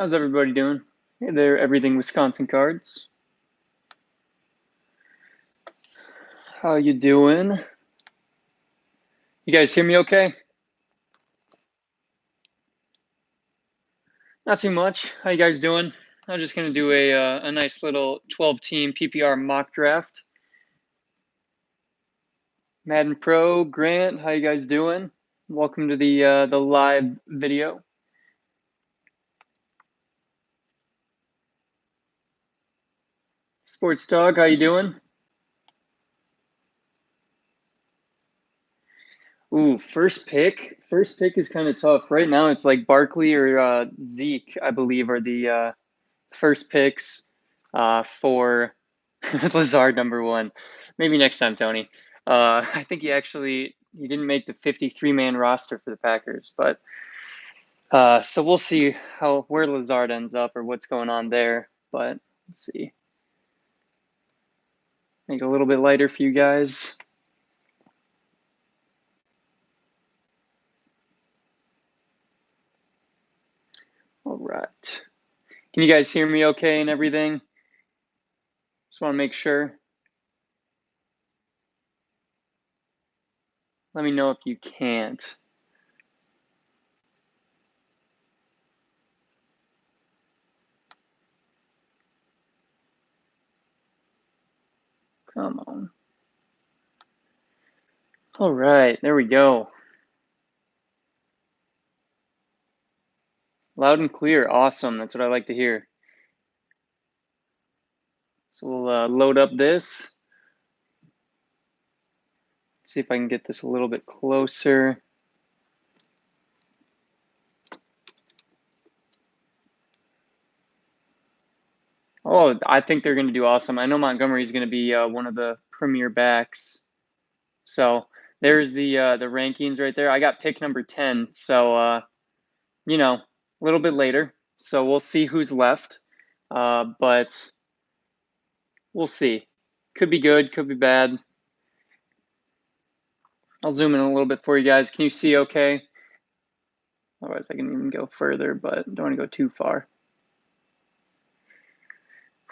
How's everybody doing? Hey there, Everything Wisconsin Cards. How you doing? You guys hear me okay? Not too much. How you guys doing? I'm just gonna do a nice little 12-team PPR mock draft. Madden Pro, Grant, how you guys doing? Welcome to the live video. Sports Dog, how you doing? Ooh, first pick. First pick is kind of tough. Right now, it's like Barkley or Zeke, I believe, are the first picks for Lazard #1. Maybe next time, Tony. I think he didn't make the 53-man roster for the Packers, but so we'll see where Lazard ends up or what's going on there. But let's see. Make it a little bit lighter for you guys. All right. Can you guys hear me okay and everything? Just want to make sure. Let me know if you can't. Come on. All right, there we go. Loud and clear. Awesome. That's what I like to hear. So we'll load up this. See if I can get this a little bit closer. Oh, I think they're going to do awesome. I know Montgomery's going to be one of the premier backs. So there's the rankings right there. I got pick number 10. So, a little bit later. So we'll see who's left. But we'll see. Could be good, could be bad. I'll zoom in a little bit for you guys. Can you see okay? Otherwise, I can even go further, but don't want to go too far.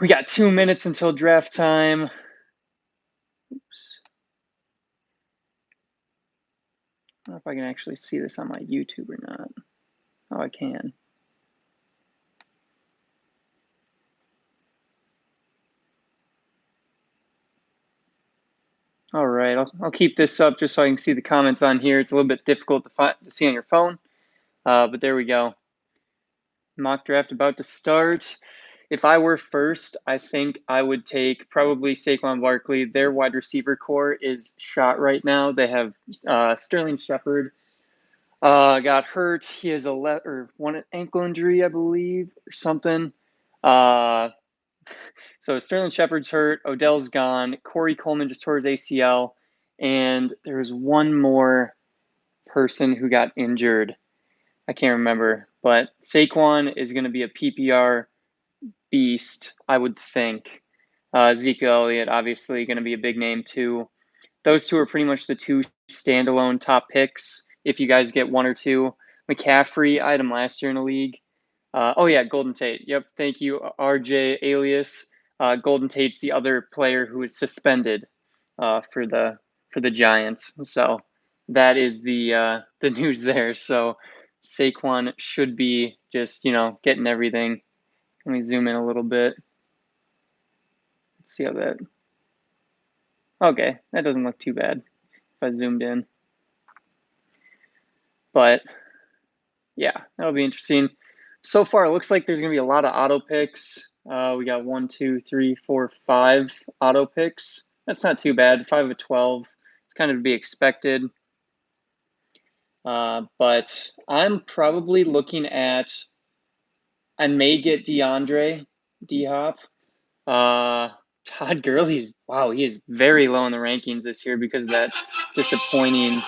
We got 2 minutes until draft time. Oops. I don't know if I can actually see this on my YouTube or not. Oh, I can. All right, I'll keep this up just so I can see the comments on here. It's a little bit difficult to see on your phone, but there we go. Mock draft about to start. If I were first, I think I would take probably Saquon Barkley. Their wide receiver core is shot right now. They have Sterling Shepard got hurt. He has one ankle injury, I believe, or something. So Sterling Shepard's hurt. Odell's gone. Corey Coleman just tore his ACL. And there's one more person who got injured. I can't remember. But Saquon is going to be a PPR beast, I would think. Zeke Elliott, obviously, going to be a big name too. Those two are pretty much the two standalone top picks. If you guys get one or two, McCaffrey, I had him last year in the league. Golden Tate. Yep, thank you, RJ Alias. Golden Tate's the other player who is suspended for the Giants. So that is the news there. So Saquon should be just getting everything. Let me zoom in a little bit. Let's see how that. Okay, that doesn't look too bad if I zoomed in. But yeah, that'll be interesting. So far, it looks like there's going to be a lot of auto picks. We got 1, 2, 3, 4, 5 auto picks. That's not too bad. 5 of 12. It's kind of to be expected. But I'm probably looking at. I may get DeAndre D-Hop. Todd Gurley's he is very low in the rankings this year because of that disappointing.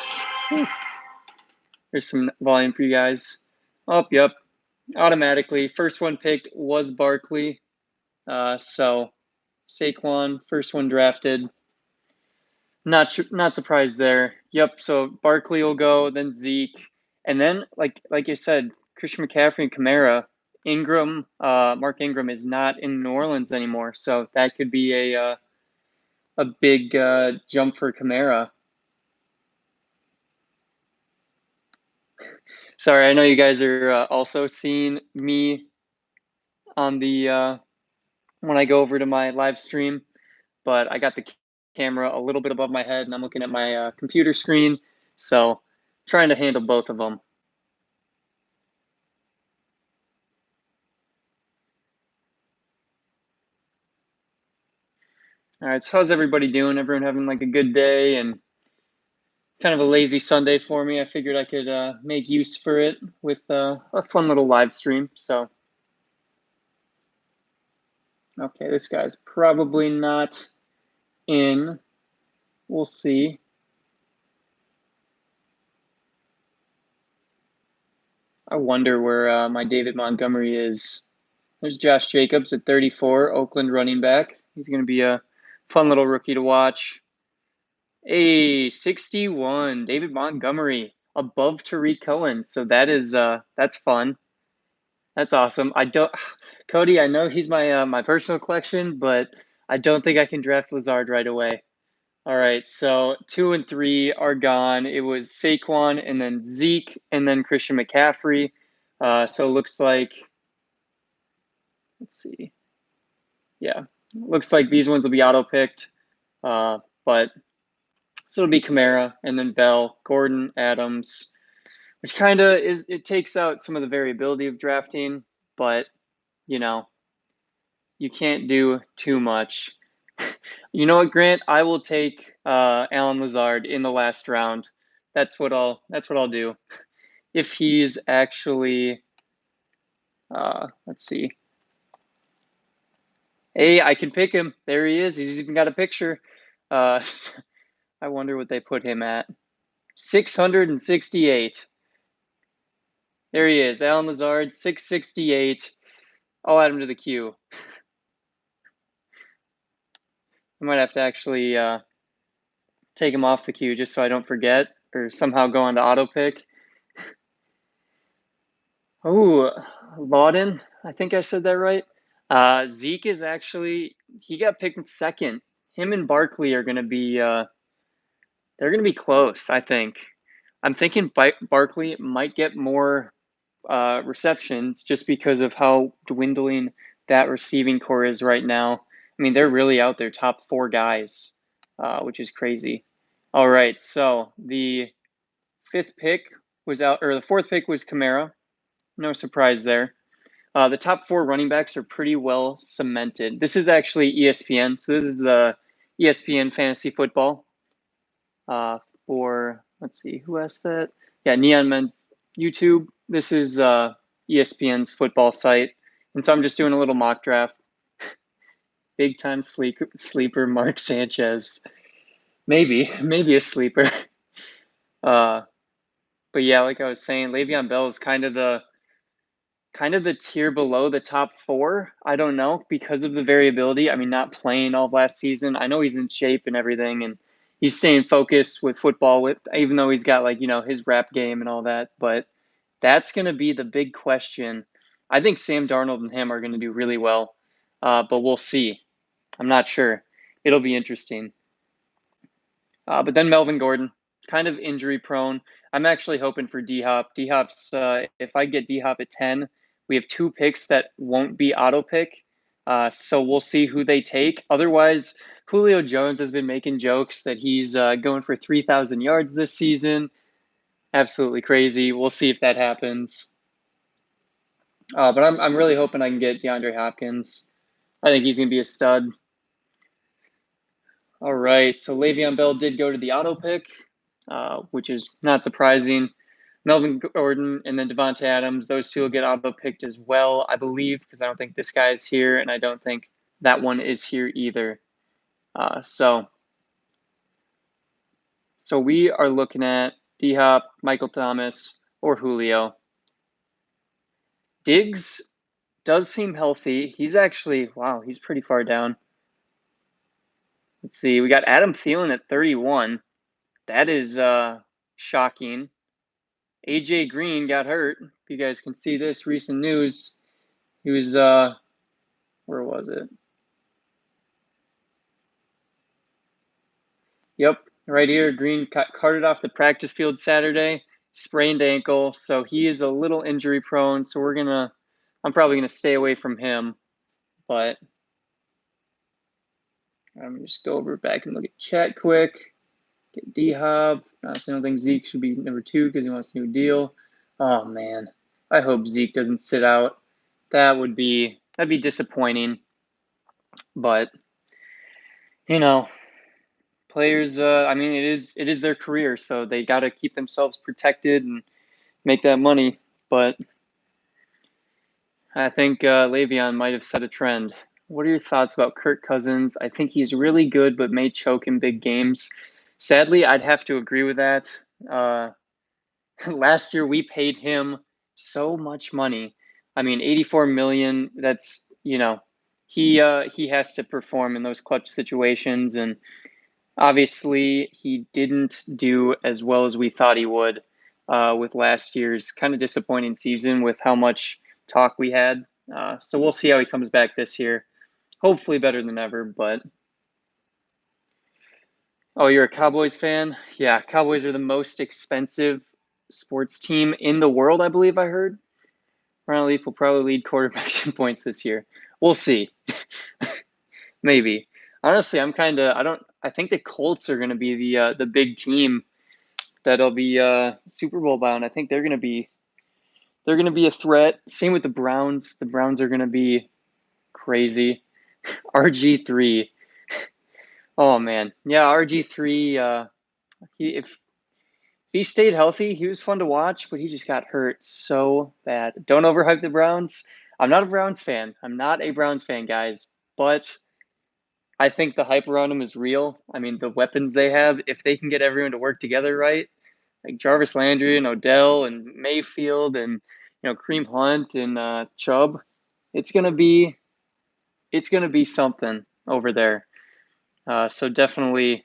There's some volume for you guys. Yep. Automatically, first one picked was Barkley. So Saquon, first one drafted. Not surprised there. Yep. So Barkley will go, then Zeke, and then like you said, Christian McCaffrey and Kamara. Mark Ingram is not in New Orleans anymore, so that could be a big jump for Kamara. Sorry, I know you guys are also seeing me on the when I go over to my live stream, but I got the camera a little bit above my head and I'm looking at my computer screen, so trying to handle both of them. All right, so how's everybody doing? Everyone having like a good day and kind of a lazy Sunday for me. I figured I could make use for it with a fun little live stream. So, okay, this guy's probably not in. We'll see. I wonder where my David Montgomery is. There's Josh Jacobs at 34, Oakland running back. He's going to be a fun little rookie to watch. 61, David Montgomery above Tariq Cohen. So that's fun. That's awesome. I don't, Cody. I know he's my personal collection, but I don't think I can draft Lazard right away. All right, so 2 and 3 are gone. It was Saquon and then Zeke and then Christian McCaffrey. So it looks like, let's see, yeah, looks like these ones will be auto picked. But so it'll be Kamara and then Bell, Gordon, Adams, which kind of is, it takes out some of the variability of drafting, but you know, you can't do too much. You know what, Grant? I will take Alan Lazard in the last round. That's what I'll do. If he's actually let's see. Hey, I can pick him. There he is. He's even got a picture. Uh I wonder what they put him at. 668. There he is. Alan Lazard, 668. I'll add him to the queue. I might have to actually take him off the queue just so I don't forget or somehow go on to auto pick. Oh, Lawden, I think I said that right. Zeke is actually he got picked second. Him and Barkley are gonna be they're gonna be close. I think. I'm thinking Barkley might get more receptions just because of how dwindling that receiving core is right now. I mean, they're really out there, top four guys, which is crazy. All right, so the fifth pick was out, or the fourth pick was Kamara. No surprise there. The top four running backs are pretty well cemented. This is actually ESPN. So this is the ESPN fantasy football for, let's see, who asked that? Yeah, Neon Men's YouTube. This is ESPN's football site. And so I'm just doing a little mock draft. Big time sleeper Mark Sanchez. Maybe a sleeper. But yeah, like I was saying, Le'Veon Bell is kind of the tier below the top four. I don't know because of the variability. I mean, not playing all of last season. I know he's in shape and everything, and he's staying focused with football. With even though he's got like his rap game and all that, but that's going to be the big question. I think Sam Darnold and him are going to do really well, but we'll see. I'm not sure. It'll be interesting. But then Melvin Gordon, kind of injury prone. I'm actually hoping for D Hop. D Hop's, if I get D Hop at 10, we have two picks that won't be auto pick. So we'll see who they take. Otherwise, Julio Jones has been making jokes that he's going for 3,000 yards this season. Absolutely crazy. We'll see if that happens. But I'm really hoping I can get DeAndre Hopkins. I think he's going to be a stud. All right. So Le'Veon Bell did go to the auto pick, which is not surprising. Melvin Gordon and then Devontae Adams, those two will get auto picked as well, I believe, because I don't think this guy is here, and I don't think that one is here either. So we are looking at D Hop, Michael Thomas, or Julio. Diggs does seem healthy. He's actually, wow, he's pretty far down. Let's see. We got Adam Thielen at 31. That is shocking. AJ Green got hurt. If you guys can see this recent news, He was where was it? Yep, right here. Green carted off the practice field Saturday, sprained ankle, so he is a little injury prone. So I'm probably gonna stay away from him. But I'm just go over back and look at chat quick. Get D Hop. Honestly, I don't think Zeke should be number 2 because he wants a new deal. Oh man, I hope Zeke doesn't sit out. That'd be disappointing. But you know, players. I mean, it is their career, so they got to keep themselves protected and make that money. But I think Le'Veon might have set a trend. What are your thoughts about Kirk Cousins? I think he's really good, but may choke in big games. Sadly, I'd have to agree with that. Uh, Last year, we paid him so much money. I mean, 84 million. That's he has to perform in those clutch situations, and obviously, he didn't do as well as we thought he would with last year's kind of disappointing season with how much talk we had. So we'll see how he comes back this year. Hopefully, better than ever. But oh, you're a Cowboys fan? Yeah, Cowboys are the most expensive sports team in the world, I believe I heard. Ron Leaf will probably lead quarterbacks in points this year. We'll see. Maybe. Honestly, I think the Colts are going to be the big team that'll be Super Bowl bound. I think they're gonna be a threat. Same with the Browns. The Browns are gonna be crazy. RG3. Oh man, yeah, RG3. If he stayed healthy, he was fun to watch, but he just got hurt so bad. Don't overhype the Browns. I'm not a Browns fan. I'm not a Browns fan, guys. But I think the hype around him is real. I mean, the weapons they have, if they can get everyone to work together right, like Jarvis Landry and Odell and Mayfield and Kareem Hunt and Chubb, it's gonna be something over there. So definitely,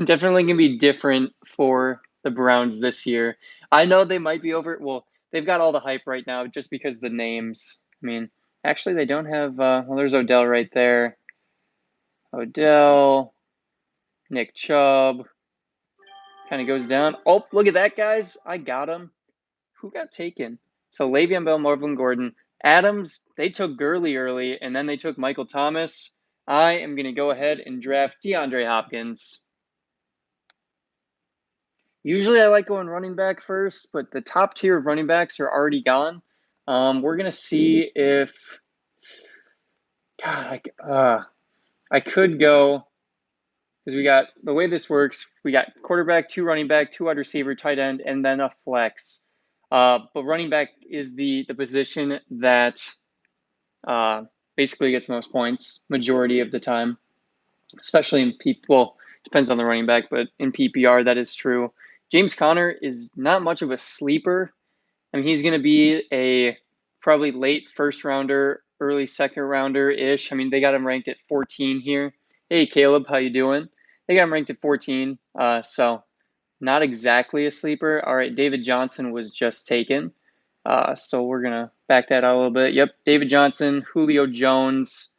definitely gonna be different for the Browns this year. I know they might be over. Well, they've got all the hype right now just because of the names. I mean, actually, they don't have. Well, there's Odell right there. Odell, Nick Chubb, kind of goes down. Oh, look at that, guys! I got him. Who got taken? So Le'Veon Bell, Marvin Gordon, Adams. They took Gurley early, and then they took Michael Thomas. I am going to go ahead and draft DeAndre Hopkins. Usually, I like going running back first, but the top tier of running backs are already gone. We're going to see if God, I could go because we got the way this works. We got quarterback, 2 running back, 2 wide receiver, tight end, and then a flex. But running back is the position that basically gets the most points majority of the time, especially in well, depends on the running back, but in PPR that is true. James Conner is not much of a sleeper. I mean, he's going to be a probably late first rounder, early second rounder ish. I mean, they got him ranked at 14 here. Hey, Caleb, how you doing? They got him ranked at 14, so not exactly a sleeper. All right, David Johnson was just taken. So we're going to back that out a little bit. Yep, David Johnson, Julio Jones,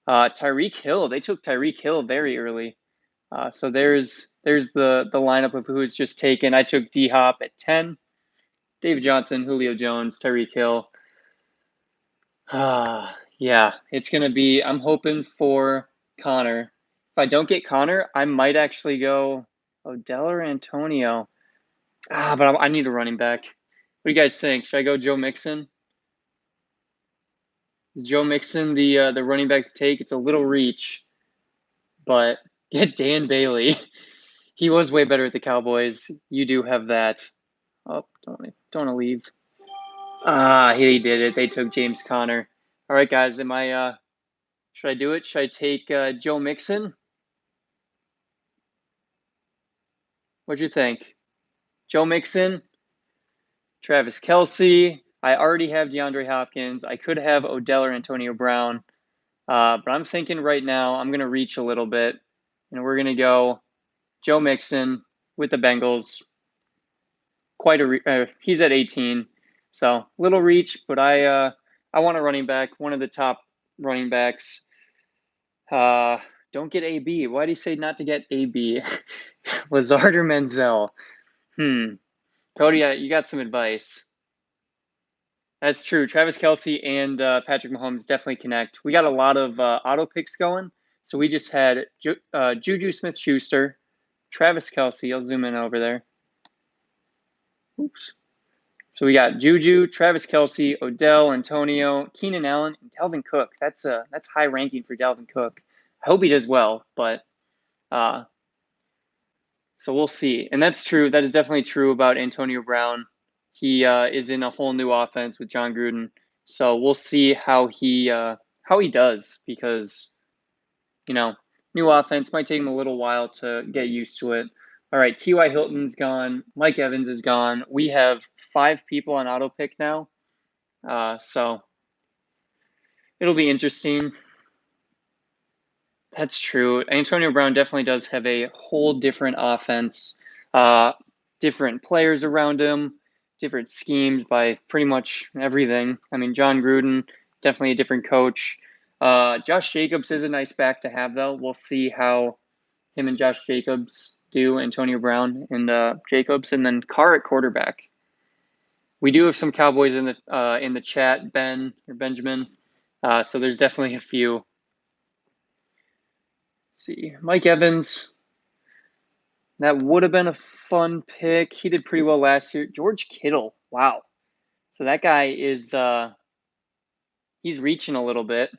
Tyreek Hill. They took Tyreek Hill very early. So there's the lineup of who is just taken. I took D Hop at 10, David Johnson, Julio Jones, Tyreek Hill. Yeah, it's going to be, I'm hoping for Connor. If I don't get Connor, I might actually go Odell or Antonio. But I need a running back. What do you guys think? Should I go Joe Mixon? Is Joe Mixon the running back to take? It's a little reach, but get Dan Bailey. He was way better at the Cowboys. You do have that. Oh, don't want to leave. He did it. They took James Conner. All right, guys. Should I do it? Should I take Joe Mixon? What'd you think? Joe Mixon, Travis Kelce. I already have DeAndre Hopkins. I could have Odell or Antonio Brown. But I'm thinking right now I'm going to reach a little bit, and we're going to go Joe Mixon with the Bengals. He's at 18, so little reach, but I I want a running back, one of the top running backs. Uh, don't get AB. Why do you say not to get AB? Lazard or Menzel? Cody, you got some advice. That's true. Travis Kelce and Patrick Mahomes definitely connect. We got a lot of auto picks going. So we just had Juju Smith-Schuster, Travis Kelce. I'll zoom in over there. Oops. So we got Juju, Travis Kelce, Odell, Antonio, Keenan Allen, and Dalvin Cook. That's high ranking for Dalvin Cook. I hope he does well, but so we'll see. And that's true. That is definitely true about Antonio Brown. He is in a whole new offense with John Gruden. So we'll see how he does because, new offense might take him a little while to get used to it. All right, T.Y. Hilton's gone. Mike Evans is gone. We have 5 people on auto pick now. So it'll be interesting. That's true. Antonio Brown definitely does have a whole different offense, different players around him, different schemes by pretty much everything. I mean, John Gruden, definitely a different coach. Josh Jacobs is a nice back to have, though. We'll see how him and Josh Jacobs do, Antonio Brown and Jacobs, and then Carr at quarterback. We do have some Cowboys in the chat, Ben or Benjamin. So there's definitely a few. Let's see, Mike Evans. That would have been a fun pick. He did pretty well last year. George Kittle. Wow. So that guy is he's reaching a little bit.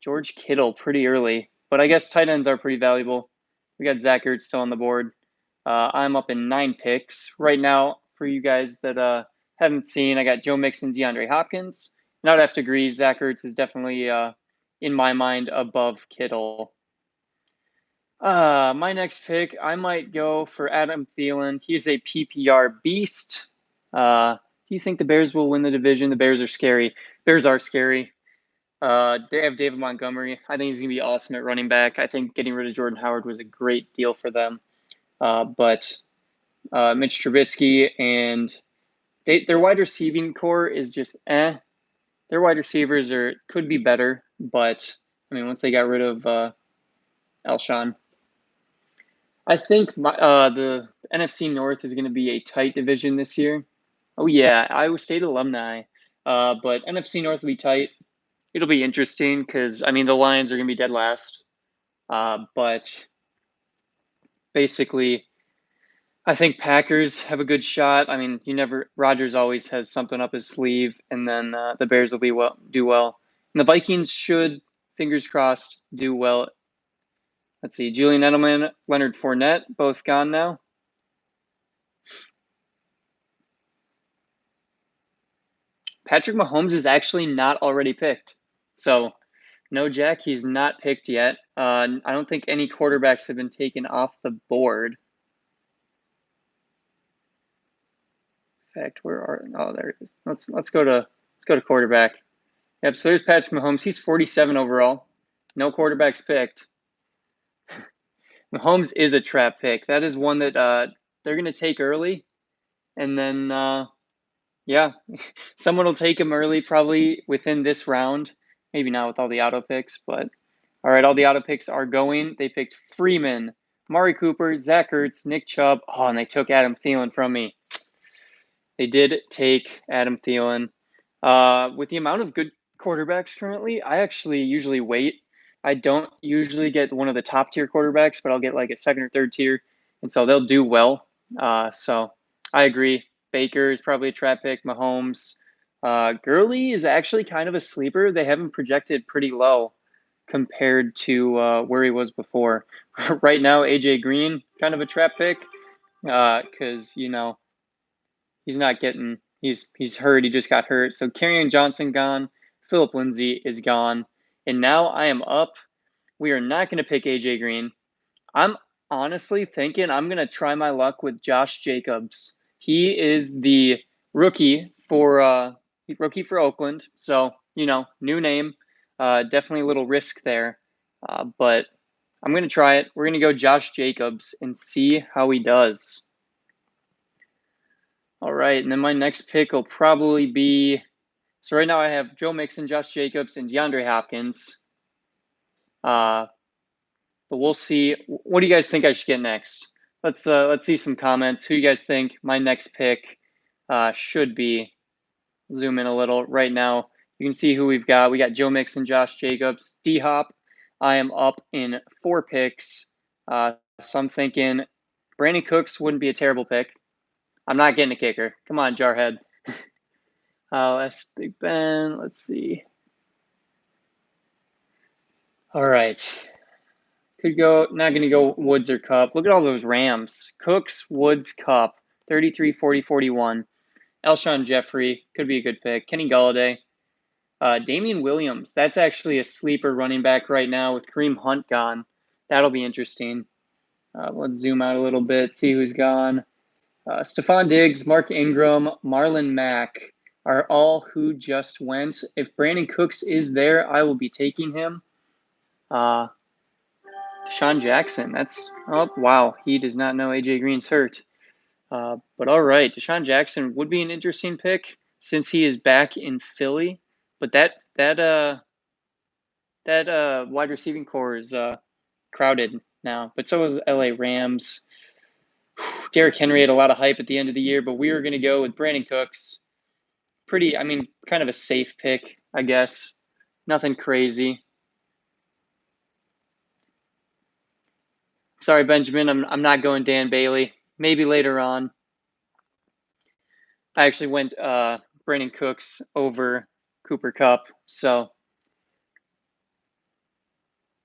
George Kittle pretty early. But I guess tight ends are pretty valuable. We got Zach Ertz still on the board. I'm up in 9 picks. Right now, for you guys that haven't seen, I got Joe Mixon, DeAndre Hopkins. And I'd have to agree, Zach Ertz is definitely, in my mind, above Kittle. My next pick, I might go for Adam Thielen. He's a PPR beast. Do you think the Bears will win the division? The Bears are scary. Bears are scary. They have David Montgomery. I think he's going to be awesome at running back. I think getting rid of Jordan Howard was a great deal for them. But Mitch Trubisky and their wide receiving core is just Their wide receivers could be better, but I mean, once they got rid of Alshon, I think the NFC North is going to be a tight division this year. Oh yeah, Iowa State alumni. But NFC North will be tight. It'll be interesting because I mean the Lions are going to be dead last. But basically, I think Packers have a good shot. I mean, Rodgers always has something up his sleeve, and then the Bears will do well, and the Vikings should, fingers crossed, do well. Let's see, Julian Edelman, Leonard Fournette, both gone now. Patrick Mahomes is actually not already picked. So, no, Jack, he's not picked yet. I don't think any quarterbacks have been taken off the board. In fact, there it is. Let's go to quarterback. Yep, so there's Patrick Mahomes. He's 47 overall. No quarterbacks picked. Mahomes is a trap pick. That is one that they're going to take early. And then, yeah, someone will take him early probably within this round. Maybe not with all the auto picks, but all right, all the auto picks are going. They picked Freeman, Mari Cooper, Zach Ertz, Nick Chubb. Oh, and they took Adam Thielen from me. They did take Adam Thielen. With the amount of good quarterbacks currently, I actually usually wait. I don't usually get one of the top tier quarterbacks, but I'll get like a second or third tier, and so they'll do well. So I agree. Baker is probably a trap pick. Mahomes. Gurley is actually kind of a sleeper. They have him projected pretty low compared to where he was before. Right now, AJ Green, kind of a trap pick because, he's not getting – he's hurt. He just got hurt. So Kerryon Johnson gone. Philip Lindsay is gone. And now I am up. We are not going to pick AJ Green. I'm honestly thinking I'm going to try my luck with Josh Jacobs. He is the rookie for Oakland. So, new name. Definitely a little risk there. But I'm going to try it. We're going to go Josh Jacobs and see how he does. All right, and then my next pick will probably be. So right now I have Joe Mixon, Josh Jacobs, and DeAndre Hopkins. But we'll see. What do you guys think I should get next? Let's see some comments. Who do you guys think my next pick should be? Zoom in a little. Right now, you can see who we've got. We got Joe Mixon, Josh Jacobs, D Hop. I am up in 4 picks. So I'm thinking Brandon Cooks wouldn't be a terrible pick. I'm not getting a kicker. Come on, Jarhead. That's Big Ben. Let's see. All right. Could go, not going to go Woods or Cup. Look at all those Rams. Cooks, Woods, Cup. 33, 40, 41. Elshon Jeffrey could be a good pick. Kenny Galladay. Damian Williams. That's actually a sleeper running back right now with Kareem Hunt gone. That'll be interesting. Let's zoom out a little bit, see who's gone. Stephon Diggs, Mark Ingram, Marlon Mack are all who just went. If Brandon Cooks is there, I will be taking him. Deshaun Jackson. Oh, wow. He does not know AJ Green's hurt. But all right, Deshaun Jackson would be an interesting pick since he is back in Philly. But that wide receiving core is crowded now. But so is LA Rams. Derrick Henry had a lot of hype at the end of the year, but we were going to go with Brandon Cooks. Kind of a safe pick, I guess. Nothing crazy. Sorry, Benjamin, I'm not going Dan Bailey. Maybe later on. I actually went Brandon Cooks over Cooper Kupp. So,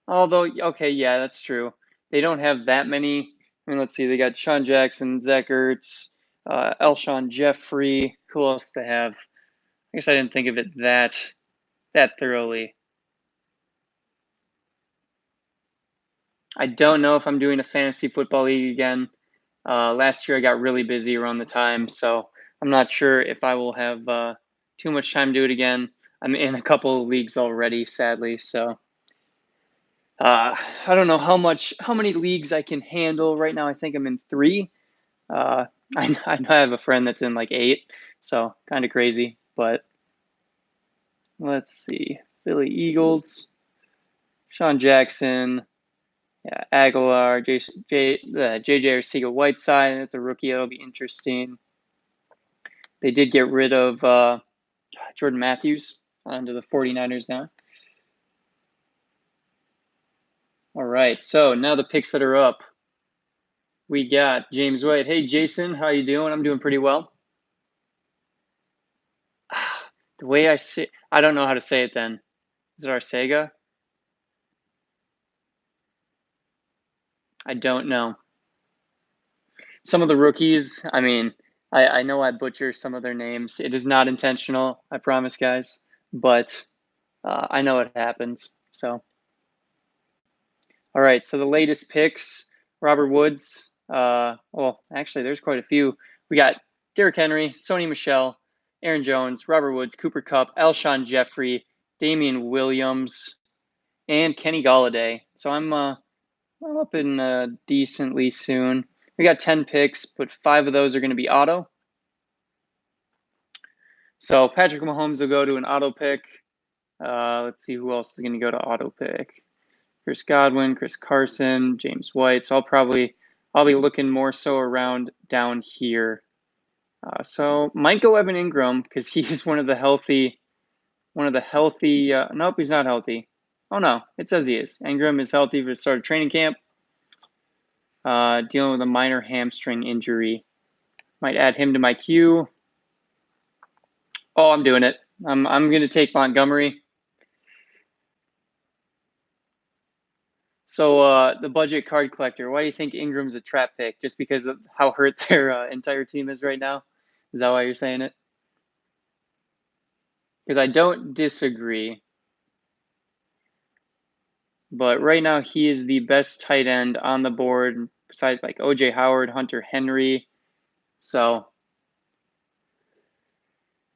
although, okay, yeah, that's true. They don't have that many. I mean, let's see. They got Sean Jackson, Zach Ertz, Elshon Jeffrey. Who else they have? I guess I didn't think of it that thoroughly. I don't know if I'm doing a fantasy football league again. Last year I got really busy around the time, so I'm not sure if I will have too much time to do it again. I'm in a couple of leagues already, sadly, so I don't know how many leagues I can handle right now. I think I'm in 3. I know I have a friend that's in like 8, so kind of crazy. But let's see, Philly Eagles, Sean Jackson, yeah, Aguilar, JJ Arcega-Whiteside. That's a rookie. That'll be interesting. They did get rid of Jordan Matthews onto the 49ers now. All right, so now the picks that are up. We got James White. Hey, Jason, how you doing? I'm doing pretty well. The way I say, I don't know how to say it then. Is it Arcega? I don't know. Some of the rookies, I mean, I know I butcher some of their names. It is not intentional, I promise, guys. But I know it happens. So, all right. So the latest picks: Robert Woods. Well, actually, there's quite a few. We got Derrick Henry, Sony Michel, Aaron Jones, Robert Woods, Cooper Kupp, Elshon Jeffrey, Damian Williams, and Kenny Galladay. So I'm up in decently soon. We got 10 picks, but 5 of those are going to be auto. So Patrick Mahomes will go to an auto pick. Let's see who else is going to go to auto pick. Chris Godwin, Chris Carson, James White. So I'll be looking more so around down here. So might go Evan Ingram because he's one of the healthy. Nope, he's not healthy. Oh no, it says he is. Ingram is healthy for the start of training camp. Dealing with a minor hamstring injury. Might add him to my queue. Oh, I'm doing it. I'm going to take Montgomery. So the budget card collector, why do you think Ingram's a trap pick? Just because of how hurt their entire team is right now? Is that why you're saying it? Because I don't disagree. But right now he is the best tight end on the board besides like OJ Howard, Hunter Henry. So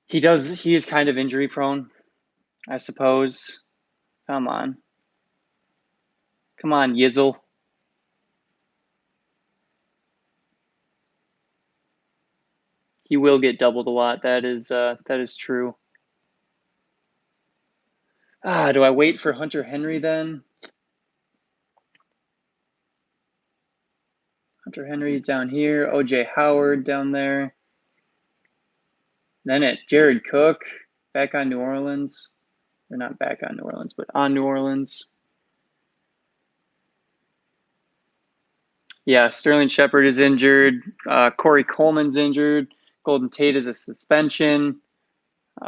he is kind of injury prone, I suppose. Come on. Come on, Yizzle. He will get doubled a lot. That is true. Do I wait for Hunter Henry then? Hunter Henry down here. OJ Howard down there. Then it Jared Cook back on New Orleans. Or not back on New Orleans, but on New Orleans. Yeah, Sterling Shepard is injured. Corey Coleman's injured. Golden Tate is a suspension.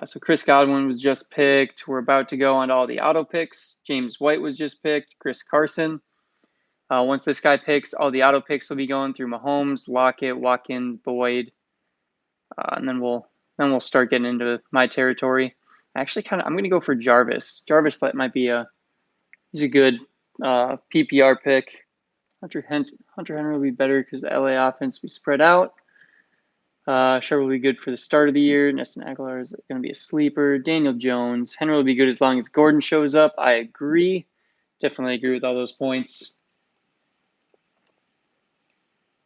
So Chris Godwin was just picked. We're about to go on to all the auto picks. James White was just picked. Chris Carson. Once this guy picks, all the auto picks will be going through Mahomes, Lockett, Watkins, Boyd, and then we'll start getting into my territory. Actually, I'm going to go for Jarvis. Jarvis might be he's a good PPR pick. Hunter Henry will be better because the LA offense will be spread out. Sure will be good for the start of the year. Nelson Aguilar is going to be a sleeper. Daniel Jones. Henry will be good as long as Gordon shows up. I agree. Definitely agree with all those points.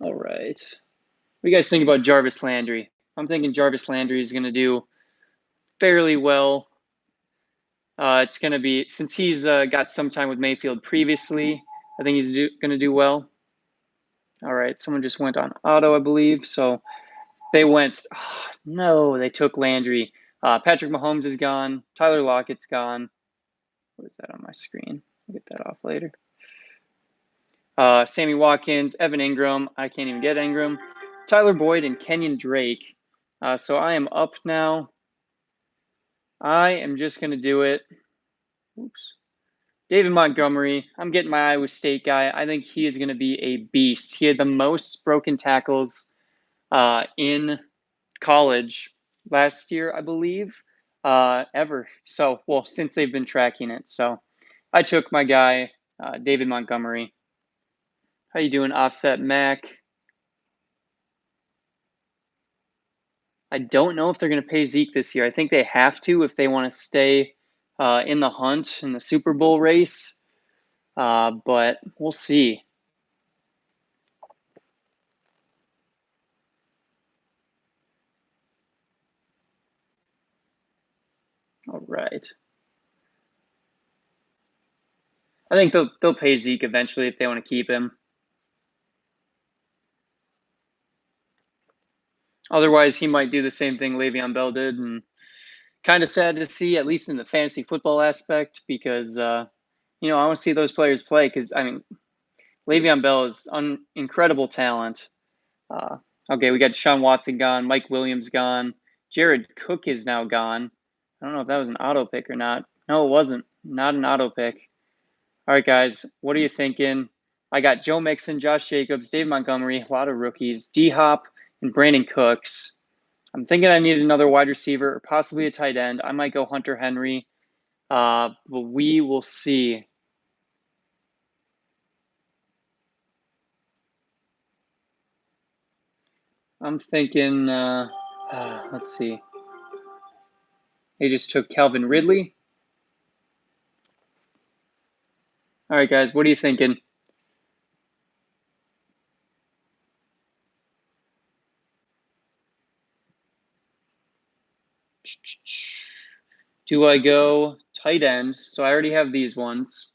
All right. What do you guys think about Jarvis Landry? I'm thinking Jarvis Landry is going to do fairly well. It's going to be, since he's got some time with Mayfield previously, I think he's going to do well. All right. Someone just went on auto, I believe. So they went, no, they took Landry. Patrick Mahomes is gone. Tyler Lockett's gone. What is that on my screen? I'll get that off later. Sammy Watkins, Evan Ingram. I can't even get Ingram. Tyler Boyd and Kenyon Drake. So I am up now. I am just going to do it. Oops. David Montgomery. I'm getting my Iowa State guy. I think he is going to be a beast. He had the most broken tackles in college last year, I believe, ever. So, well, since they've been tracking it. So I took my guy, David Montgomery. How you doing, Offset Mac? I don't know if they're going to pay Zeke this year. I think they have to if they want to stay in the hunt in the Super Bowl race. But we'll see. All right. I think they'll pay Zeke eventually if they want to keep him. Otherwise, he might do the same thing Le'Veon Bell did, and kind of sad to see, at least in the fantasy football aspect, because I want to see those players play. Because I mean, Le'Veon Bell is incredible talent. Okay, we got Deshaun Watson gone, Mike Williams gone, Jared Cook is now gone. I don't know if that was an auto pick or not. No, it wasn't. Not an auto pick. All right, guys, what are you thinking? I got Joe Mixon, Josh Jacobs, Dave Montgomery, a lot of rookies, D-Hop, and Brandon Cooks. I'm thinking I need another wide receiver or possibly a tight end. I might go Hunter Henry, but we will see. I'm thinking, let's see. They just took Calvin Ridley. All right, guys, what are you thinking? Do I go tight end? So I already have these ones.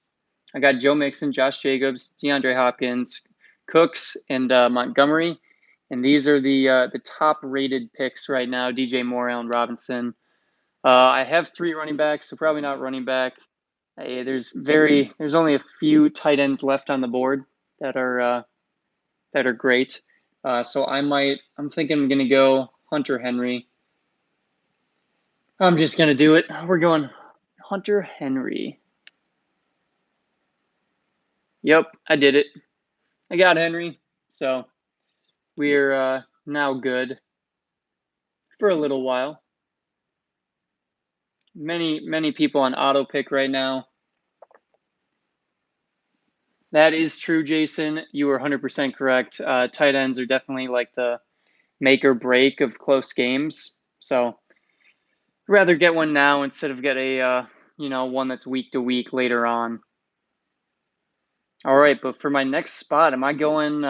I got Joe Mixon, Josh Jacobs, DeAndre Hopkins, Cooks, and Montgomery. And these are the top rated picks right now: DJ Moore, Allen Robinson. I have 3 running backs, so probably not running back. Hey, there's only a few tight ends left on the board that are great. So I'm thinking I'm gonna go Hunter Henry. I'm just gonna do it. We're going Hunter Henry. Yep, I did it. I got Henry. So we're now good for a little while. Many people on auto pick right now. That is true, Jason. You were 100% correct. Tight ends are definitely like the make or break of close games. So I'd rather get one now instead of get a one that's week to week later on. All right, but for my next spot, am I going?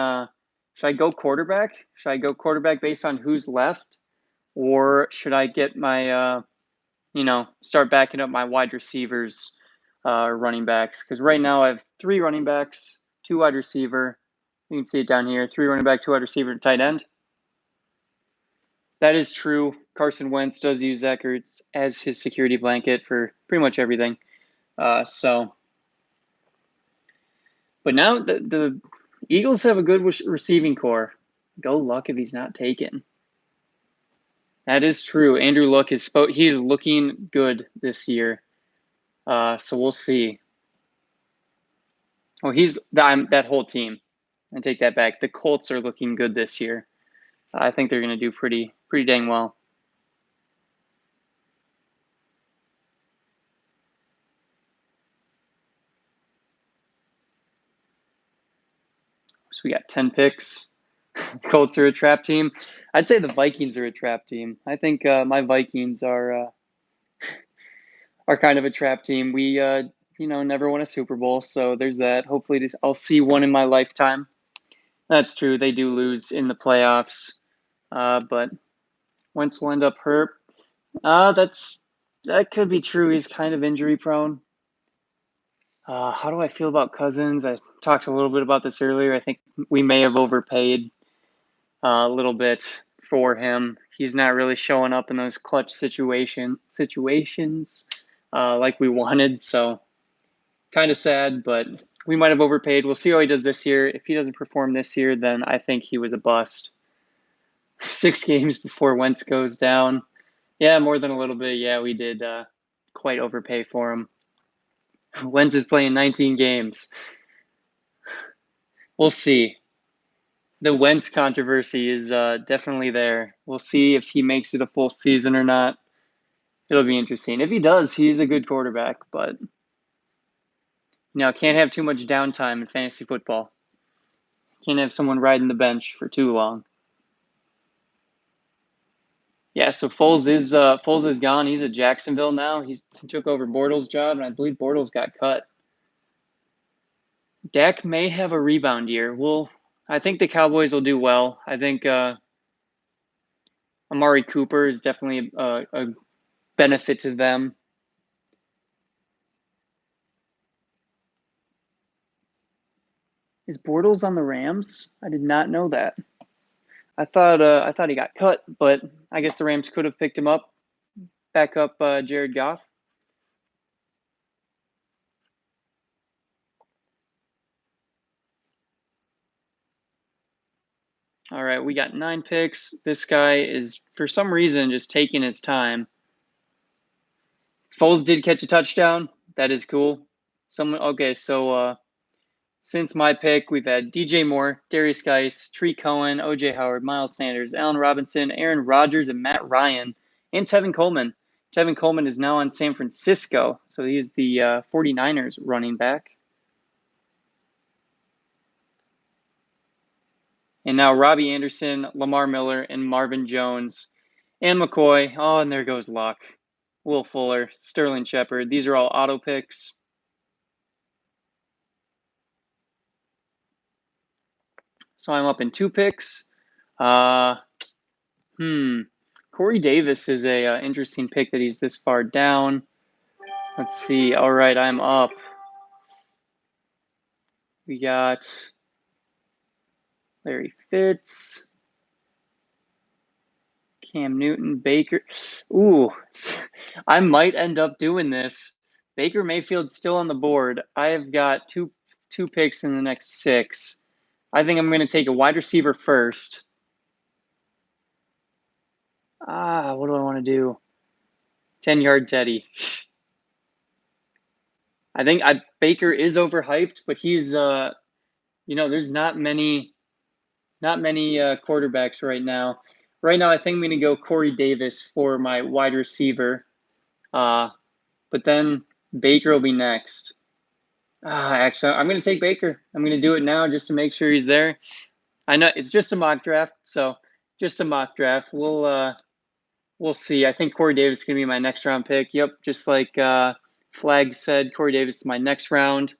Should I go quarterback? Should I go quarterback based on who's left? or should I get my start backing up my wide receivers, running backs? Because right now I have 3 running backs, 2 wide receiver. You can see it down here: 3 running back, 2 wide receiver, and tight end. That is true. Carson Wentz does use Zach Ertz as his security blanket for pretty much everything. But now the Eagles have a good receiving core. Go Luck if he's not taken. That is true. Andrew Luck he's looking good this year. So we'll see. Oh, he's that whole team. I take that back. The Colts are looking good this year. I think they're going to do pretty dang well. So we got 10 picks. Colts are a trap team. I'd say the Vikings are a trap team. I think my Vikings are kind of a trap team. We never won a Super Bowl, so there's that. Hopefully, I'll see one in my lifetime. That's true. They do lose in the playoffs, but Wentz will end up hurt. That could be true. He's kind of injury prone. How do I feel about Cousins? I talked a little bit about this earlier. I think we may have overpaid a little bit for him. He's not really showing up in those clutch situations like we wanted. So kind of sad, but we might have overpaid. We'll see how he does this year. If he doesn't perform this year, then I think he was a bust. 6 games before Wentz goes down. Yeah, more than a little bit. Yeah, we did quite overpay for him. Wentz is playing 19 games. We'll see. The Wentz controversy is definitely there. We'll see if he makes it a full season or not. It'll be interesting. If he does, he's a good quarterback, but can't have too much downtime in fantasy football. Can't have someone riding the bench for too long. Yeah, so Foles is gone. He's at Jacksonville now. He took over Bortles' job, and I believe Bortles got cut. Dak may have a rebound year. I think the Cowboys will do well. I think Amari Cooper is definitely a benefit to them. Is Bortles on the Rams? I did not know that. I thought he got cut, but I guess the Rams could have picked him up, back up Jared Goff. All right, we got 9 picks. This guy is, for some reason, just taking his time. Foles did catch a touchdown. That is cool. Since my pick, we've had DJ Moore, Darius Geis, Tree Cohen, OJ Howard, Miles Sanders, Allen Robinson, Aaron Rodgers, and Matt Ryan, and Tevin Coleman. Tevin Coleman is now on San Francisco, so he's the 49ers running back. And now Robbie Anderson, Lamar Miller, and Marvin Jones, and McCoy. Oh, and there goes Luck. Will Fuller, Sterling Shepard. These are all auto picks. So I'm up in 2 picks. Corey Davis is a interesting pick that he's this far down. Let's see. All right, I'm up. We got Larry Fitz, Cam Newton, Baker. Ooh, I might end up doing this. Baker Mayfield's still on the board. I've got two picks in the next 6. I think I'm going to take a wide receiver first. What do I want to do? 10-yard Teddy. I think Baker is overhyped, but he's there's not many quarterbacks right now. Right now, I think I'm going to go Corey Davis for my wide receiver. But then Baker will be next. Actually, I'm going to take Baker. I'm going to do it now just to make sure he's there. I know it's just a mock draft, so just a mock draft. We'll see. I think Corey Davis is going to be my next round pick. Yep, just like Flag said, Corey Davis is my next round.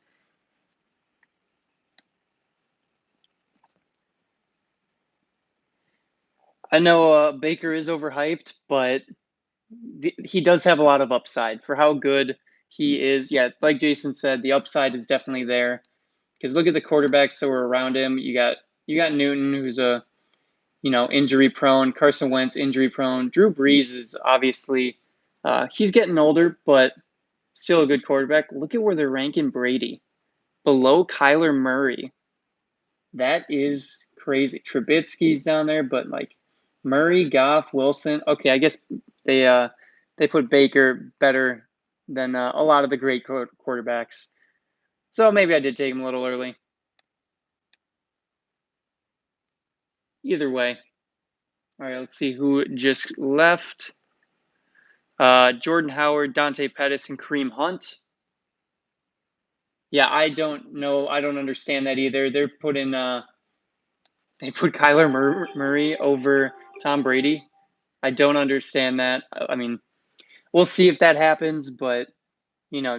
I know Baker is overhyped, but he does have a lot of upside for how good he is. Yeah, like Jason said, the upside is definitely there. Because look at the quarterbacks that were around him. You got Newton, who's a injury prone. Carson Wentz, injury prone. Drew Brees is obviously he's getting older, but still a good quarterback. Look at where they're ranking Brady, below Kyler Murray. That is crazy. Trubisky's down there, but like Murray, Goff, Wilson. Okay, I guess they put Baker better than a lot of the great quarterbacks. So maybe I did take him a little early. Either way. All right, let's see who just left. Jordan Howard, Dante Pettis, and Kareem Hunt. Yeah, I don't know. I don't understand that either. They put Kyler Murray over Tom Brady. I don't understand that. I mean, we'll see if that happens, but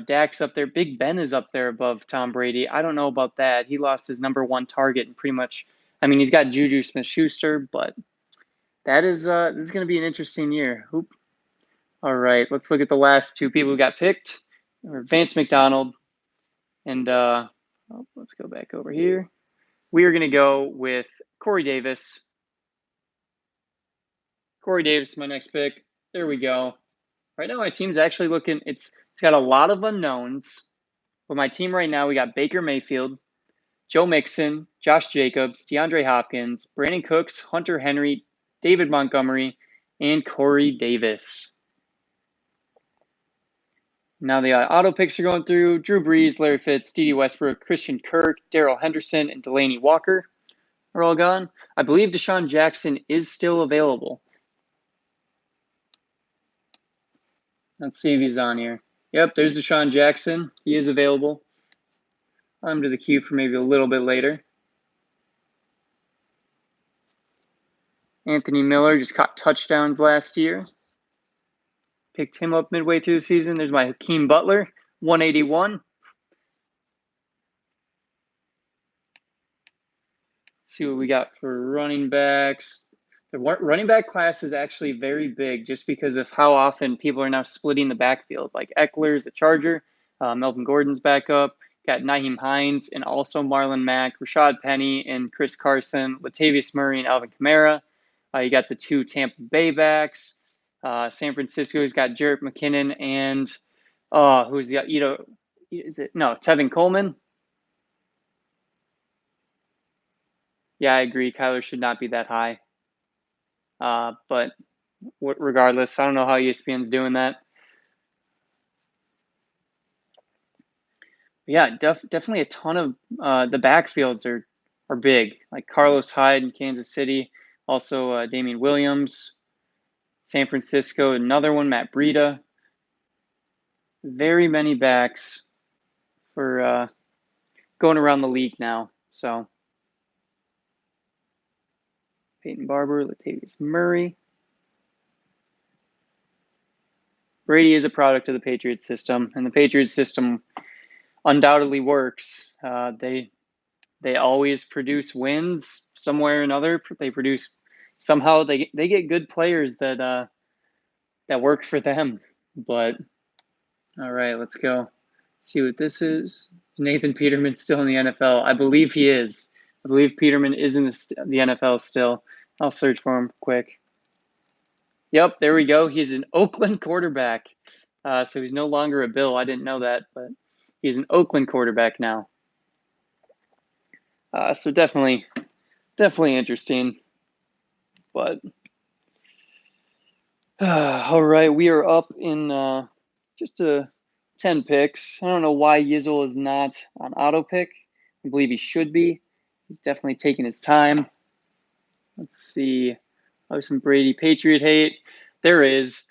Dak's up there. Big Ben is up there above Tom Brady. I don't know about that. He lost his number one target and pretty much. I mean, he's got Juju Smith-Schuster, but this is going to be an interesting year. Oop. All right, let's look at the last two people who got picked. Vance McDonald and let's go back over here. We are going to go with Corey Davis. Corey Davis is my next pick. There we go. Right now, my team's actually looking. It's got a lot of unknowns. But my team right now, we got Baker Mayfield, Joe Mixon, Josh Jacobs, DeAndre Hopkins, Brandon Cooks, Hunter Henry, David Montgomery, and Corey Davis. Now the auto picks are going through. Drew Brees, Larry Fitz, Dede Westbrook, Christian Kirk, Darrell Henderson, and Delaney Walker are all gone. I believe Deshaun Jackson is still available. Let's see if he's on here. Yep, there's Deshaun Jackson. He is available. I'm to the queue for maybe a little bit later. Anthony Miller just caught touchdowns last year. Picked him up midway through the season. There's my Hakeem Butler, 181. Let's see what we got for running backs. The running back class is actually very big just because of how often people are now splitting the backfield. Like Eckler's the Charger, Melvin Gordon's back up. Got Nyheim Hines and also Marlon Mack, Rashad Penny and Chris Carson, Latavius Murray and Alvin Kamara. You got the two Tampa Bay backs. San Francisco's got Jerick McKinnon and who's the Tevin Coleman? Yeah, I agree. Kyler should not be that high. But regardless, I don't know how ESPN's doing that. Yeah, definitely a ton of the backfields are big. Like Carlos Hyde in Kansas City, also Damian Williams, San Francisco, another one, Matt Breida. Very many backs for going around the league now. So Peyton Barber, Latavius Murray. Brady is a product of the Patriots system, and the Patriots system undoubtedly works. They always produce wins somewhere or another. They produce somehow they get good players that work for them. But all right, let's go see what this is. Nathan Peterman's still in the NFL. I believe he is. I believe Peterman is in the NFL still. I'll search for him quick. Yep, there we go. He's an Oakland quarterback. So he's no longer a Bill. I didn't know that, but he's an Oakland quarterback now. So definitely interesting. But all right, we are up in just 10 picks. I don't know why Yizzle is not on auto pick. I believe he should be. He's definitely taking his time. Let's see. Oh, some Brady Patriot hate. There is.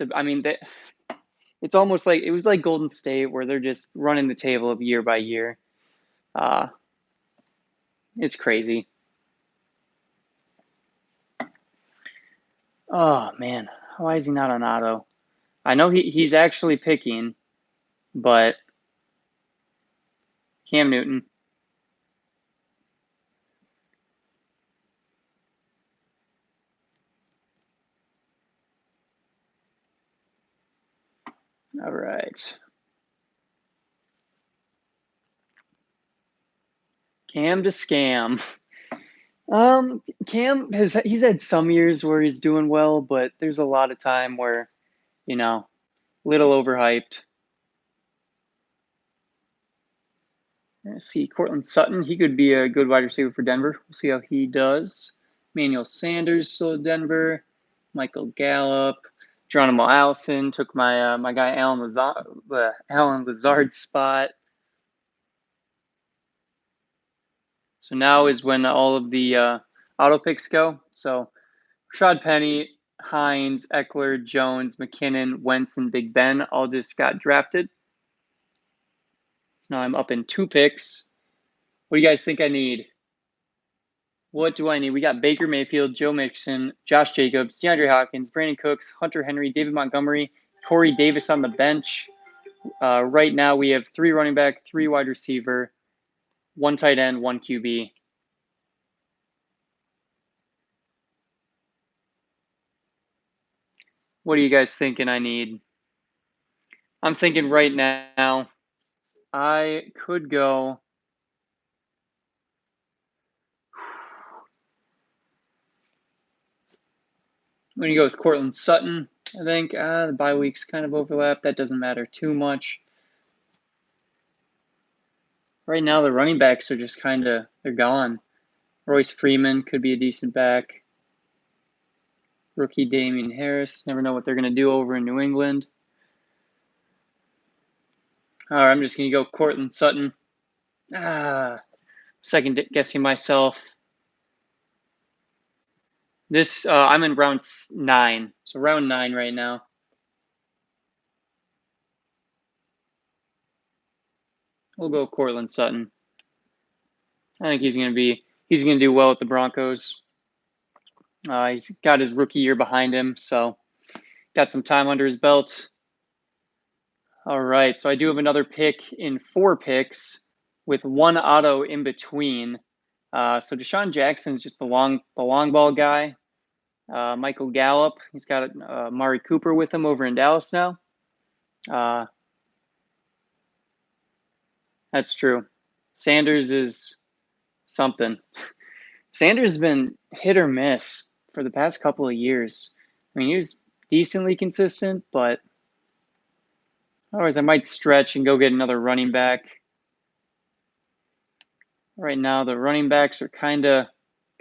It's almost like it was like Golden State where they're just running the table of year by year. It's crazy. Oh man, why is he not on auto? I know he's actually picking, but Cam Newton. All right. Cam to scam. Cam he's had some years where he's doing well, but there's a lot of time where, you know, little overhyped. Let's see, Cortland Sutton, he could be a good wide receiver for Denver. We'll see how he does. Emmanuel Sanders still at Denver. Michael Gallup. Geronimo Allison took my guy Alan Lazard's spot. So now is when all of the auto picks go. So Rashad Penny, Hines, Eckler, Jones, McKinnon, Wentz, and Big Ben all just got drafted. So now I'm up in 2 picks. What do you guys think I need? What do I need? We got Baker Mayfield, Joe Mixon, Josh Jacobs, DeAndre Hopkins, Brandon Cooks, Hunter Henry, David Montgomery, Corey Davis on the bench. Right now we have 3 running back, 3 wide receiver, 1 tight end, 1 QB. What are you guys thinking I need? I'm thinking right now I could go. I'm going to go with Cortland Sutton. I think the bye weeks kind of overlap. That doesn't matter too much. Right now, the running backs are just they're gone. Royce Freeman could be a decent back. Rookie Damian Harris. Never know what they're going to do over in New England. All right, I'm just going to go Cortland Sutton. Second guessing myself. This I'm in round 9, so round 9 right now. We'll go Cortland Sutton. I think he's going to do well with the Broncos. He's got his rookie year behind him, so got some time under his belt. All right, so I do have another pick in 4 picks with 1 auto in between. So Deshaun Jackson is just the long ball guy. Michael Gallup, he's got Mari Cooper with him over in Dallas now. That's true. Sanders is something. Sanders has been hit or miss for the past couple of years. I mean, he was decently consistent, but otherwise I might stretch and go get another running back. Right now, the running backs are kind of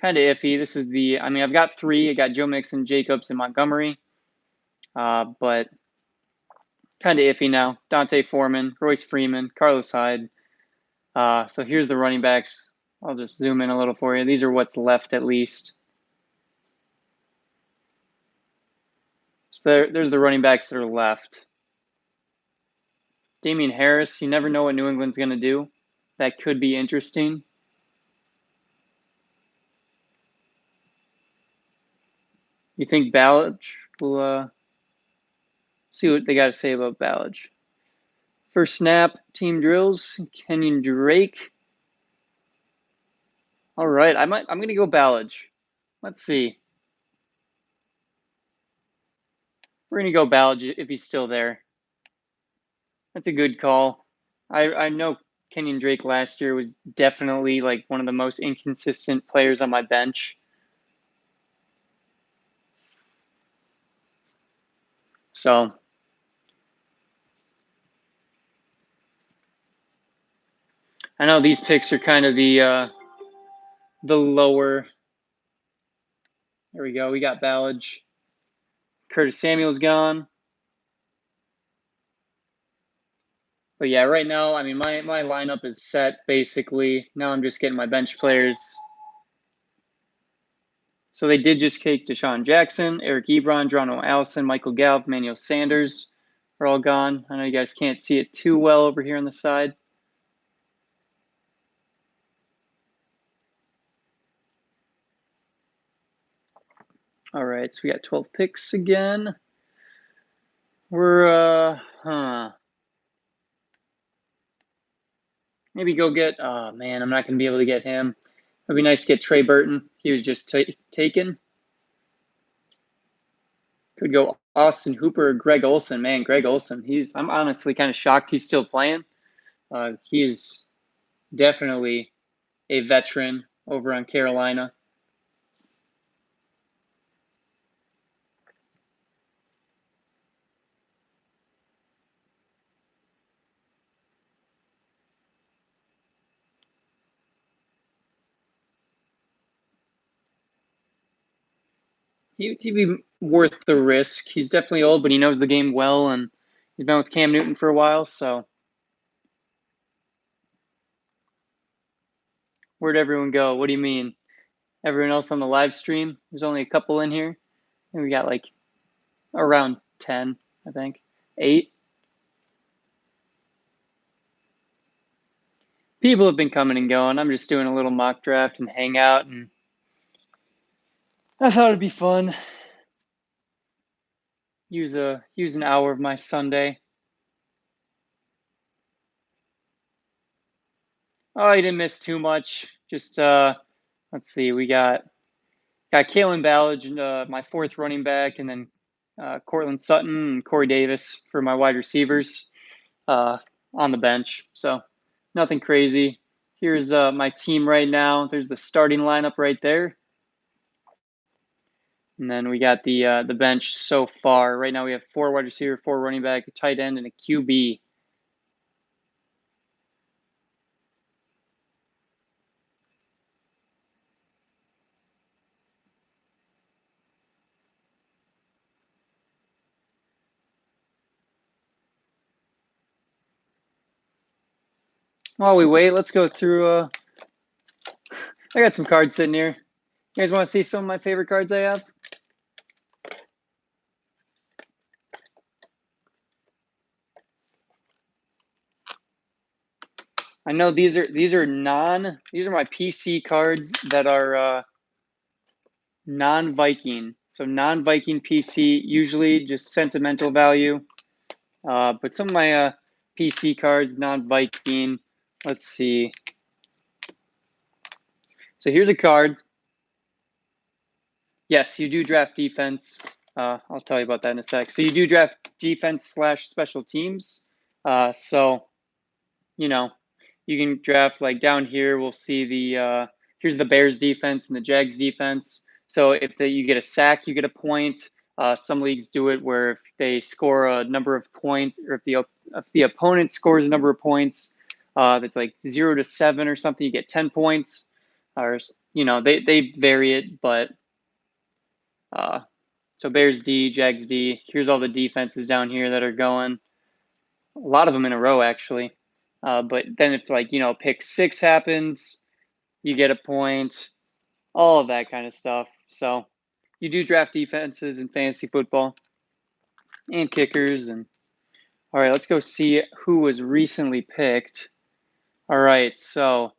iffy. I've got 3. I got Joe Mixon, Jacobs, and Montgomery, but kind of iffy now. Dante Foreman, Royce Freeman, Carlos Hyde. So here's the running backs. I'll just zoom in a little for you. These are what's left at least. So there's the running backs that are left. Damian Harris, you never know what New England's going to do. That could be interesting. You think Ballage will see what they got to say about Ballage. First snap, team drills, Kenyon Drake. All right, I'm going to go Ballage. Let's see. We're going to go Ballage if he's still there. That's a good call. I know Kenyon Drake last year was definitely like one of the most inconsistent players on my bench. So I know these picks are kind of the lower. There we go. We got Ballage. Curtis Samuel's gone. But yeah, right now, I mean, my lineup is set basically. Now I'm just getting my bench players. So they did just kick Deshaun Jackson, Eric Ebron, Geronimo Allison, Michael Gallup, Emmanuel Sanders are all gone. I know you guys can't see it too well over here on the side. All right, so we got 12 picks again. We're maybe go get. Oh man, I'm not gonna be able to get him. It'd be nice to get Trey Burton. He was just taken. Could go Austin Hooper or Greg Olson. Man, Greg Olson. I'm honestly kind of shocked he's still playing. He is definitely a veteran over on Carolina. He'd be worth the risk. He's definitely old, but he knows the game well, and he's been with Cam Newton for a while. So where'd everyone go? What do you mean? Everyone else on the live stream? There's only a couple in here, and we got like around 10, I think, 8. People have been coming and going. I'm just doing a little mock draft and hangout, and I thought it'd be fun. Use an hour of my Sunday. Oh, you didn't miss too much. Just let's see, we got Kalen Ballage, my fourth running back, and then Cortland Sutton and Corey Davis for my wide receivers on the bench. So nothing crazy. Here's my team right now. There's the starting lineup right there. And then we got the bench so far. Right now we have 4 wide receiver, 4 running back, a tight end, and a QB. While we wait, let's go through. I got some cards sitting here. You guys want to see some of my favorite cards I have? I know these are my PC cards that are non-Viking. So non-Viking PC, usually just sentimental value. But some of my PC cards, non-Viking. Let's see. So here's a card. Yes, you do draft defense. I'll tell you about that in a sec. So you do draft defense/special teams. So, you know, you can draft like down here. We'll see here's the Bears defense and the Jags defense. So if you get a sack, you get a point. Some leagues do it where if they score a number of points, or if the opponent scores a number of points that's like 0 to 7 or something, you get 10 points. Or they vary it, but so Bears D, Jags D. Here's all the defenses down here that are going. A lot of them in a row, actually. But then if pick 6 happens, you get a point. All of that kind of stuff. So you do draft defenses in fantasy football and kickers. And all right, let's go see who was recently picked. All right, so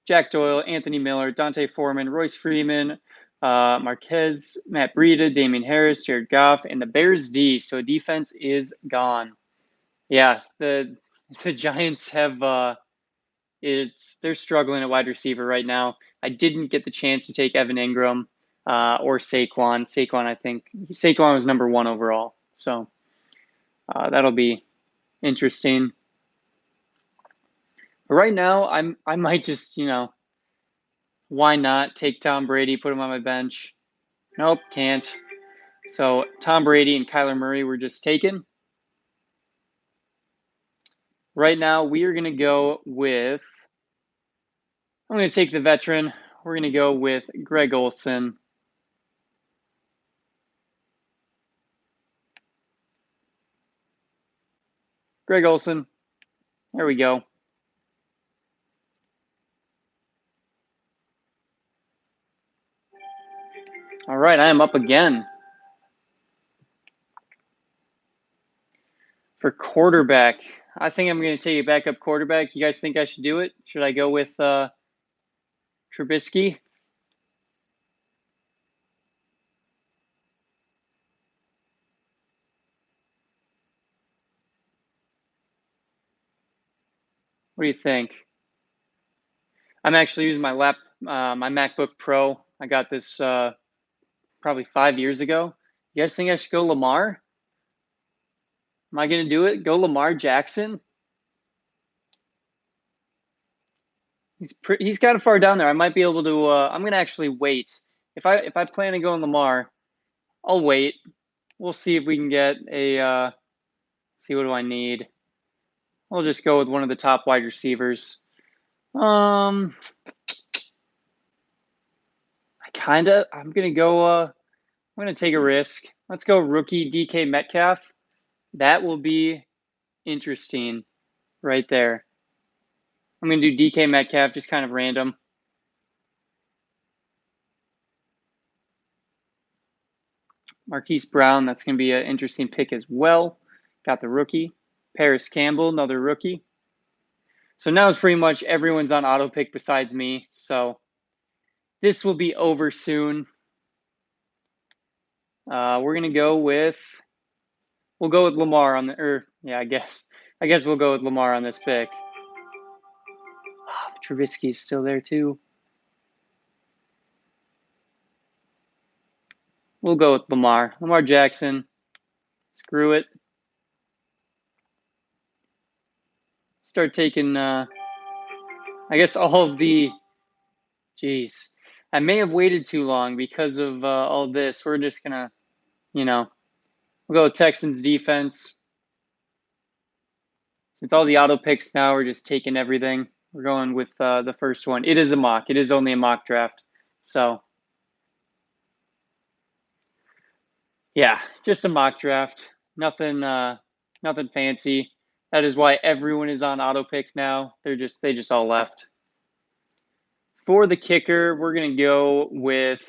Jack Doyle, Anthony Miller, Dante Foreman, Royce Freeman, Marquez, Matt Breida, Damian Harris, Jared Goff, and the Bears D. So defense is gone. Yeah, the Giants have they're struggling at wide receiver right now. I didn't get the chance to take Evan Ingram or Saquon. I think Saquon was number 1 overall. So that'll be interesting. But right now, I might just why not take Tom Brady, put him on my bench? Nope, can't. So Tom Brady and Kyler Murray were just taken. Right now, we are going to go with, I'm going to take the veteran. We're going to go with Greg Olson. Greg Olson. There we go. All right, I am up again. For quarterback, I think I'm going to take a backup quarterback. You guys think I should do it? Should I go with Trubisky? What do you think? I'm actually using my my MacBook Pro. I got this probably 5 years ago. You guys think I should go Lamar? Am I going to do it? Go Lamar Jackson? He's kind of far down there. I might be able to. I'm going to actually wait. If I plan on going Lamar, I'll wait. We'll see if we can get a. See, what do I need? I'll just go with one of the top wide receivers. I'm gonna go. I'm gonna take a risk. Let's go rookie DK Metcalf. That will be interesting, right there. I'm gonna do DK Metcalf, just kind of random. Marquise Brown. That's gonna be an interesting pick as well. Got the rookie. Paris Campbell, another rookie. So now it's pretty much everyone's on auto pick besides me. So this will be over soon. We're gonna go with. We'll go with Lamar on the. Yeah, I guess we'll go with Lamar on this pick. Oh, Trubisky's still there too. We'll go with Lamar. Lamar Jackson. Screw it. Start taking. I guess all of the. Jeez, I may have waited too long because of all this. We're just gonna, we'll go with Texans defense. Since all the auto picks now, we're just taking everything. We're going with the first one. It is a mock. It is only a mock draft. So, yeah, just a mock draft. Nothing nothing fancy. That is why everyone is on auto pick now. They just all left. For the kicker, we're going to go with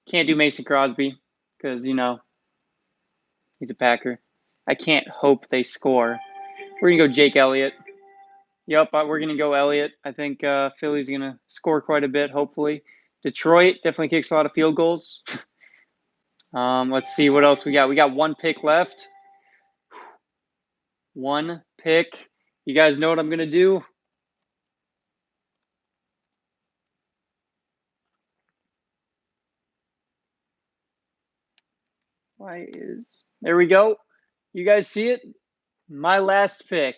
can't do Mason Crosby because, he's a Packer. I can't hope they score. We're going to go Jake Elliott. Yep, we're going to go Elliott. I think Philly's going to score quite a bit, hopefully. Detroit definitely kicks a lot of field goals. Let's see what else we got. We got one pick left. One pick. You guys know what I'm going to do? There we go. You guys see it? My last pick.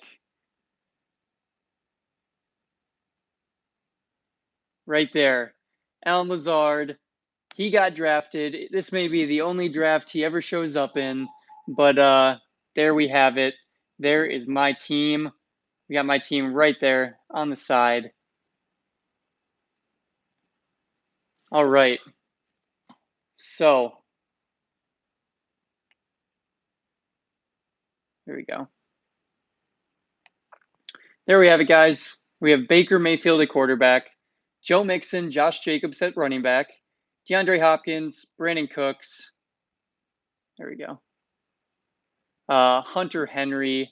Right there. Allen Lazard. He got drafted. This may be the only draft he ever shows up in, but there we have it. There is my team. We got my team right there on the side. All right. So, here we go. There we have it, guys. We have Baker Mayfield at quarterback, Joe Mixon, Josh Jacobs at running back, DeAndre Hopkins, Brandon Cooks. There we go. Hunter Henry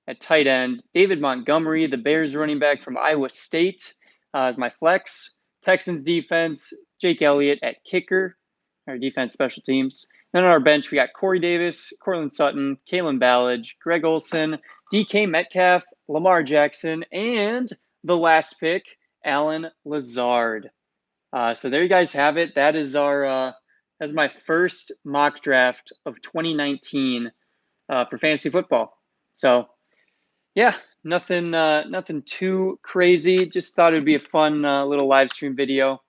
at tight end, David Montgomery, the Bears running back from Iowa State, as my flex. Texans defense, Jake Elliott at kicker, our defense special teams. Then on our bench, we got Corey Davis, Cortland Sutton, Kalen Ballage, Greg Olsen, DK Metcalf, Lamar Jackson, and the last pick, Allen Lazard. So there you guys have it. That is that's my first mock draft of 2019 for fantasy football. So yeah, nothing too crazy. Just thought it would be a fun little live stream video.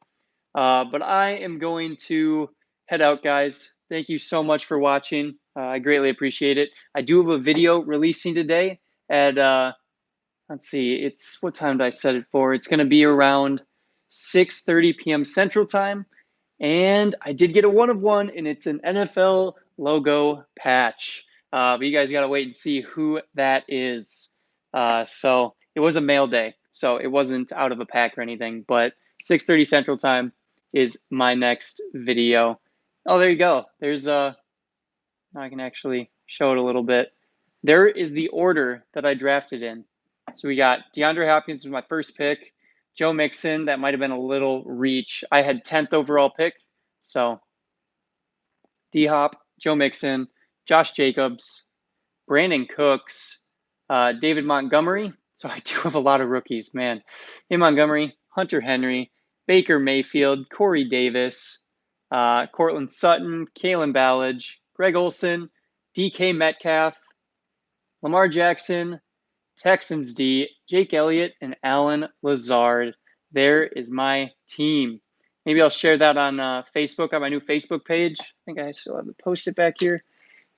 But I am going to head out, guys. Thank you so much for watching. I greatly appreciate it. I do have a video releasing today at, let's see, it's, what time did I set it for? It's going to be around 6:30 p.m. Central Time. And I did get a one of one, and it's an NFL logo patch. But you guys got to wait and see who that is. So it was a mail day, so it wasn't out of a pack or anything. But 6:30 Central Time is my next video. Oh, there you go. There's now I can actually show it a little bit. There is the order that I drafted in. So we got DeAndre Hopkins was my first pick. Joe Mixon, that might have been a little reach. I had 10th overall pick. So D-Hop, Joe Mixon, Josh Jacobs, Brandon Cooks, David Montgomery. So I do have a lot of rookies, man. Hey, Montgomery, Hunter Henry, Baker Mayfield, Corey Davis, Cortland Sutton, Kalen Ballage, Greg Olsen, DK Metcalf, Lamar Jackson, Texans D, Jake Elliott, and Alan Lazard. There is my team. Maybe I'll share that on Facebook, on my new Facebook page. I think I still have to post it back here.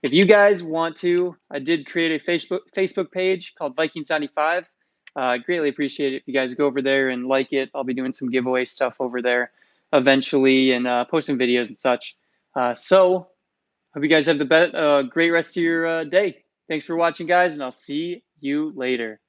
If you guys want to, I did create a Facebook page called Vikings 95. I greatly appreciate it if you guys go over there and like it. I'll be doing some giveaway stuff over there eventually and posting videos and such. So hope you guys have the great rest of your day. Thanks for watching, guys, and I'll see you later.